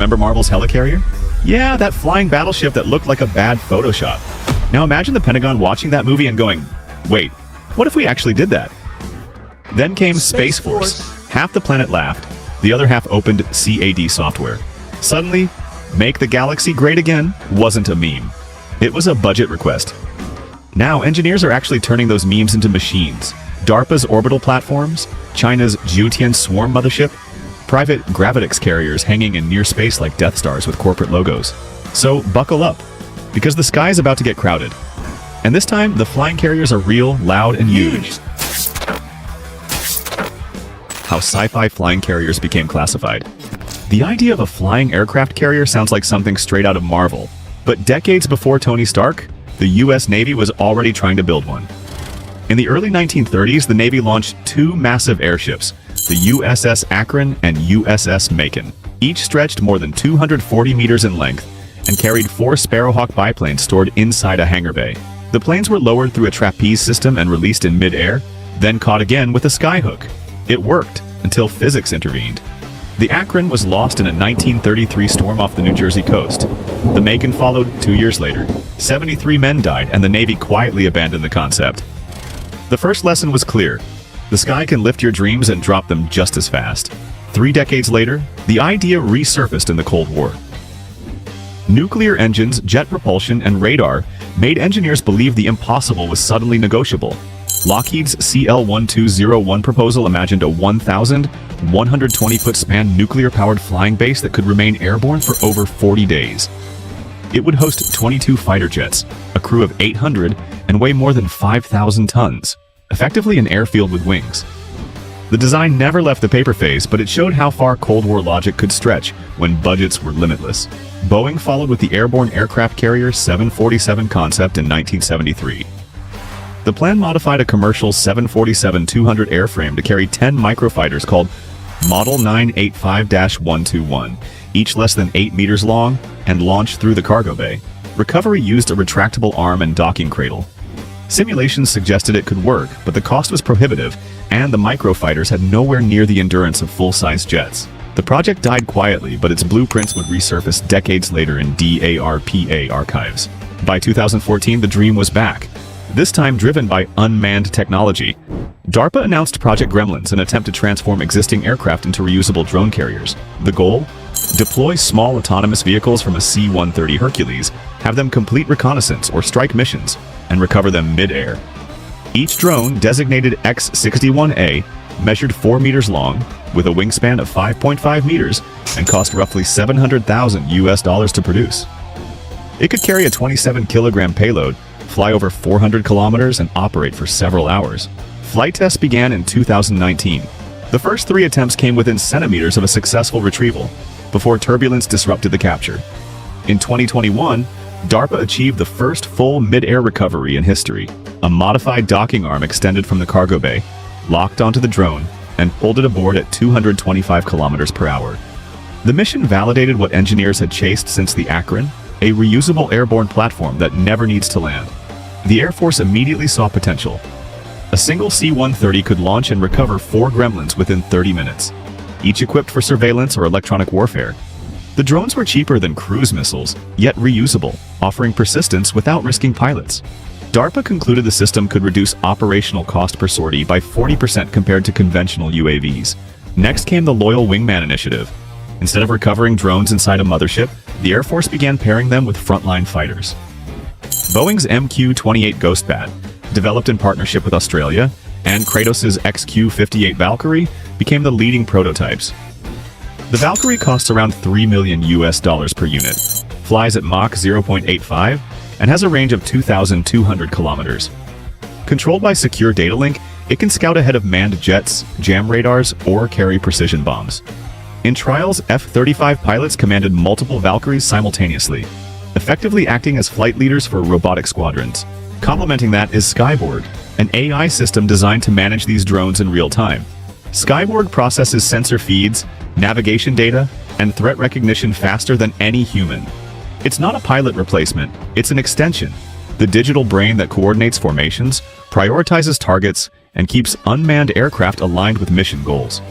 Remember Marvel's Helicarrier? Yeah, that flying battleship that looked like a bad Photoshop. Now imagine the Pentagon watching that movie and going, wait, what if we actually did that? Then came Space Force. Half the planet laughed, the other half opened CAD software. Suddenly, make the galaxy great again wasn't a meme. It was a budget request. Now engineers are actually turning those memes into machines. DARPA's orbital platforms, China's Jiu Tian swarm-mothership, private Gravitics carriers hanging in near space like Death Stars with corporate logos. So buckle up, because the sky is about to get crowded. And this time, the flying carriers are real, loud, and huge. How sci-fi flying carriers became classified. The idea of a flying aircraft carrier sounds like something straight out of Marvel. But decades before Tony Stark, the US Navy was already trying to build one. In the early 1930s, the Navy launched two massive airships, the USS Akron and USS Macon. Each stretched more than 240 meters in length and carried 4 Sparrowhawk biplanes stored inside a hangar bay. The planes were lowered through a trapeze system and released in mid-air, then caught again with a skyhook. It worked until physics intervened. The Akron was lost in a 1933 storm off the New Jersey coast. The Macon followed 2 years later. 73 men died, and the Navy quietly abandoned the concept. The first lesson was clear. The sky can lift your dreams and drop them just as fast. 3 decades later, the idea resurfaced in the Cold War. Nuclear engines, jet propulsion, and radar made engineers believe the impossible was suddenly negotiable. Lockheed's CL-1201 proposal imagined a 1,120-foot span nuclear-powered flying base that could remain airborne for over 40 days. It would host 22 fighter jets, a crew of 800, and weigh more than 5,000 tons, effectively an airfield with wings. The design never left the paper phase, but it showed how far Cold War logic could stretch when budgets were limitless. Boeing followed with the airborne aircraft carrier 747 concept in 1973. The plan modified a commercial 747-200 airframe to carry 10 microfighters called Model 985-121, each less than 8 meters long, and launched through the cargo bay. Recovery used a retractable arm and docking cradle. Simulations suggested it could work, but the cost was prohibitive, and the microfighters had nowhere near the endurance of full-size jets. The project died quietly, but its blueprints would resurface decades later in DARPA archives. By 2014, the dream was back, this time driven by unmanned technology. DARPA announced Project Gremlins, an attempt to transform existing aircraft into reusable drone carriers. The goal? Deploy small autonomous vehicles from a C-130 Hercules, have them complete reconnaissance or strike missions, and recover them mid-air. Each drone, designated X-61A, measured 4 meters long, with a wingspan of 5.5 meters, and cost roughly $700,000 to produce. It could carry a 27-kilogram payload, fly over 400 kilometers, and operate for several hours. Flight tests began in 2019. The first 3 attempts came within centimeters of a successful retrieval, before turbulence disrupted the capture. In 2021, DARPA achieved the first full mid-air recovery in history. A modified docking arm extended from the cargo bay, locked onto the drone, and pulled it aboard at 225 kilometers per hour. The mission validated what engineers had chased since the Akron, a reusable airborne platform that never needs to land. The Air Force immediately saw potential. A single C-130 could launch and recover 4 Gremlins within 30 minutes, each equipped for surveillance or electronic warfare. The drones were cheaper than cruise missiles, yet reusable, offering persistence without risking pilots. DARPA concluded the system could reduce operational cost per sortie by 40% compared to conventional UAVs. Next came the Loyal Wingman Initiative. Instead of recovering drones inside a mothership, the Air Force began pairing them with frontline fighters. Boeing's MQ-28 Ghostbat, developed in partnership with Australia, and Kratos's XQ-58 Valkyrie became the leading prototypes. The Valkyrie costs around $3 million per unit, flies at Mach 0.85, and has a range of 2,200 kilometers. Controlled by secure data link, it can scout ahead of manned jets, jam radars, or carry precision bombs. In trials, F-35 pilots commanded multiple Valkyries simultaneously, effectively acting as flight leaders for robotic squadrons. Complementing that is Skyborg, an AI system designed to manage these drones in real time. Skyborg processes sensor feeds, navigation data, and threat recognition faster than any human. It's not a pilot replacement, it's an extension. The digital brain that coordinates formations, prioritizes targets, and keeps unmanned aircraft aligned with mission goals.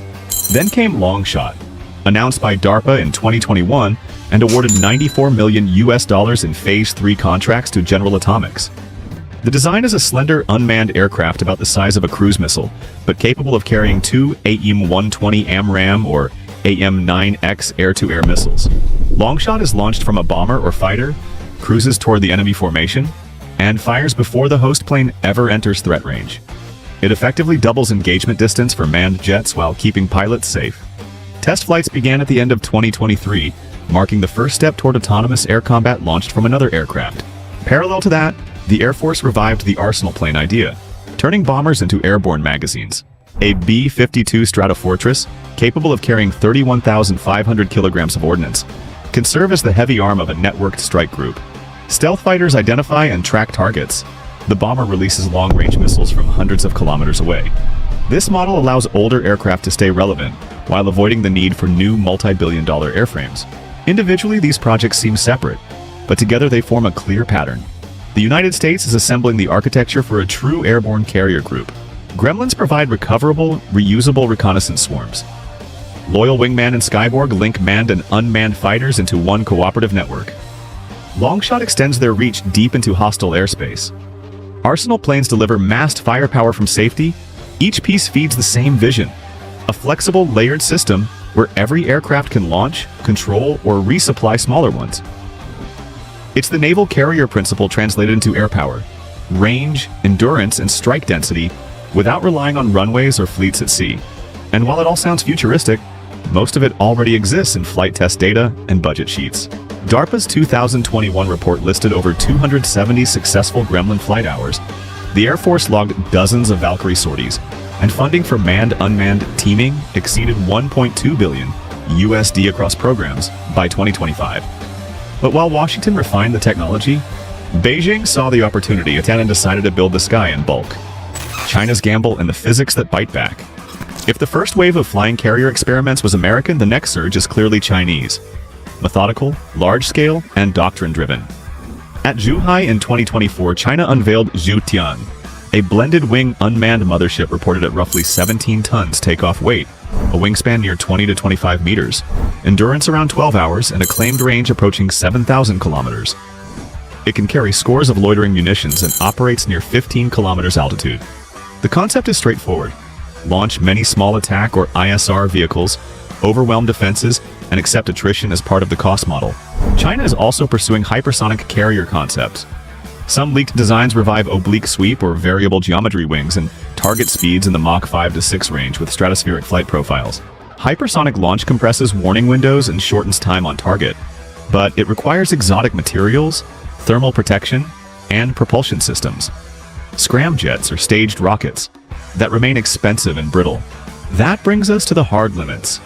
Then came Longshot, announced by DARPA in 2021 and awarded $94 million in Phase 3 contracts to General Atomics. The design is a slender, unmanned aircraft about the size of a cruise missile, but capable of carrying two AIM-120 AMRAAM or AIM-9X air-to-air missiles. Longshot is launched from a bomber or fighter, cruises toward the enemy formation, and fires before the host plane ever enters threat range. It effectively doubles engagement distance for manned jets while keeping pilots safe. Test flights began at the end of 2023, marking the first step toward autonomous air combat launched from another aircraft. Parallel to that, the Air Force revived the Arsenal plane idea, turning bombers into airborne magazines. A B-52 Stratofortress, capable of carrying 31,500 kilograms of ordnance, can serve as the heavy arm of a networked strike group. Stealth fighters identify and track targets. The bomber releases long-range missiles from hundreds of kilometers away. This model allows older aircraft to stay relevant, while avoiding the need for new multi-billion-dollar airframes. Individually, these projects seem separate, but together they form a clear pattern. The United States is assembling the architecture for a true airborne carrier group. Gremlins provide recoverable, reusable reconnaissance swarms. Loyal Wingman and Skyborg link manned and unmanned fighters into one cooperative network. Longshot extends their reach deep into hostile airspace. Arsenal planes deliver massed firepower from safety. Each piece feeds the same vision: a flexible, layered system where every aircraft can launch, control, or resupply smaller ones. It's the naval carrier principle translated into air power: range, endurance, and strike density without relying on runways or fleets at sea. And while it all sounds futuristic, most of it already exists in flight test data and budget sheets. DARPA's 2021 report listed over 270 successful Gremlin flight hours. The Air Force logged dozens of Valkyrie sorties, and funding for manned-unmanned teaming exceeded $1.2 billion USD across programs by 2025. But while Washington refined the technology, Beijing saw the opportunity and decided to build the sky in bulk. China's gamble and the physics that bite back. If the first wave of flying carrier experiments was American, the next surge is clearly Chinese. Methodical, large-scale, and doctrine-driven. At Zhuhai in 2024, China unveiled Jiu Tian, a blended-wing unmanned mothership reported at roughly 17 tons takeoff weight, a wingspan near 20 to 25 meters, endurance around 12 hours, and a claimed range approaching 7,000 kilometers. It can carry scores of loitering munitions and operates near 15 kilometers altitude. The concept is straightforward: launch many small attack or ISR vehicles, overwhelm defenses, and accept attrition as part of the cost model. China is also pursuing hypersonic carrier concepts. Some leaked designs revive oblique sweep or variable geometry wings and target speeds in the Mach 5 to 6 range with stratospheric flight profiles. Hypersonic launch compresses warning windows and shortens time on target, but it requires exotic materials, thermal protection, and propulsion systems. Scramjets are staged rockets that remain expensive and brittle. That brings us to the hard limits.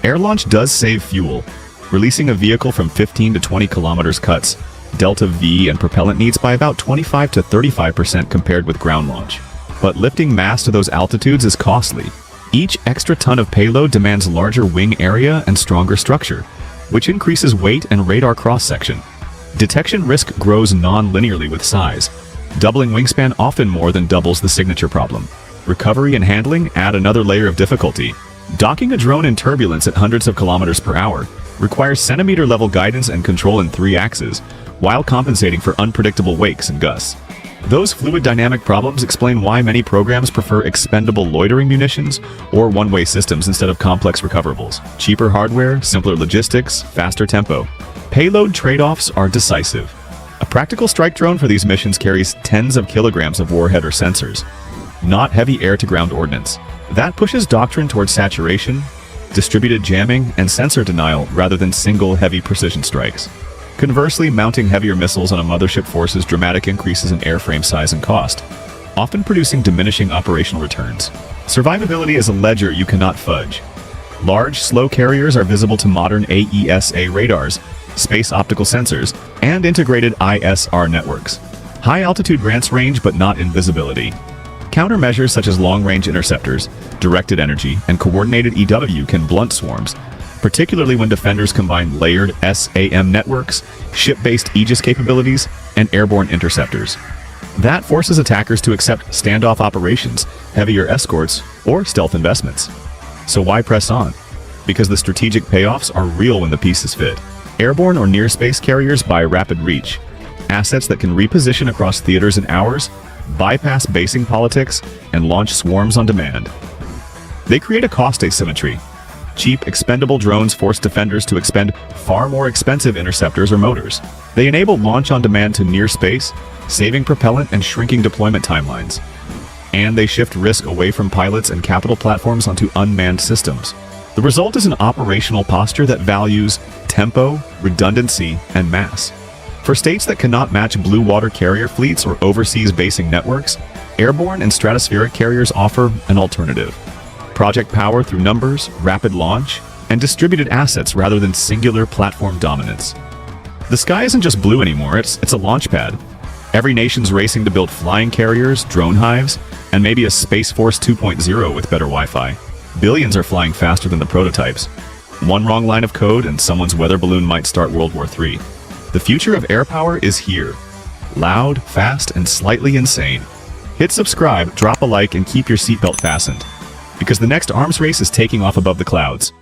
Air launch does save fuel. Releasing a vehicle from 15 to 20 kilometers cuts delta V and propellant needs by about 25 to 35% compared with ground launch. But lifting mass to those altitudes is costly. Each extra ton of payload demands larger wing area and stronger structure, which increases weight and radar cross-section. Detection risk grows non-linearly with size. Doubling wingspan often more than doubles the signature problem. Recovery and handling add another layer of difficulty. Docking a drone in turbulence at hundreds of kilometers per hour requires centimeter-level guidance and control in 3 axes, while compensating for unpredictable wakes and gusts. Those fluid dynamic problems explain why many programs prefer expendable loitering munitions or one-way systems instead of complex recoverables. Cheaper hardware, simpler logistics, faster tempo. Payload trade-offs are decisive. A practical strike drone for these missions carries tens of kilograms of warhead or sensors, not heavy air-to-ground ordnance. That pushes doctrine towards saturation, distributed jamming, and sensor denial rather than single heavy precision strikes. Conversely, mounting heavier missiles on a mothership forces dramatic increases in airframe size and cost, often producing diminishing operational returns. Survivability is a ledger you cannot fudge. Large, slow carriers are visible to modern AESA radars, space optical sensors, and integrated ISR networks. High altitude grants range but not invisibility. Countermeasures such as long-range interceptors, directed energy, and coordinated EW can blunt swarms, particularly when defenders combine layered SAM networks, ship-based Aegis capabilities, and airborne interceptors. That forces attackers to accept standoff operations, heavier escorts, or stealth investments. So why press on? because the strategic payoffs are real when the pieces fit. Airborne or near-space carriers buy rapid reach, assets that can reposition across theaters in hours, bypass basing politics, and launch swarms on demand. They create a cost asymmetry. Cheap, expendable drones force defenders to expend far more expensive interceptors or motors. They enable launch on demand to near space, saving propellant and shrinking deployment timelines. And they shift risk away from pilots and capital platforms onto unmanned systems. The result is an operational posture that values tempo, redundancy, and mass. For states that cannot match blue water carrier fleets or overseas basing networks, airborne and stratospheric carriers offer an alternative. Project power through numbers, rapid launch, and distributed assets rather than singular platform dominance. The sky isn't just blue anymore, it's a launch pad. Every nation's racing to build flying carriers, drone hives, and maybe a Space Force 2.0 with better Wi-Fi. Billions are flying faster than the prototypes. One wrong line of code and someone's weather balloon might start World War III. The future of air power is here. Loud, fast, and slightly insane. Hit subscribe, drop a like, and keep your seatbelt fastened. Because the next arms race is taking off above the clouds.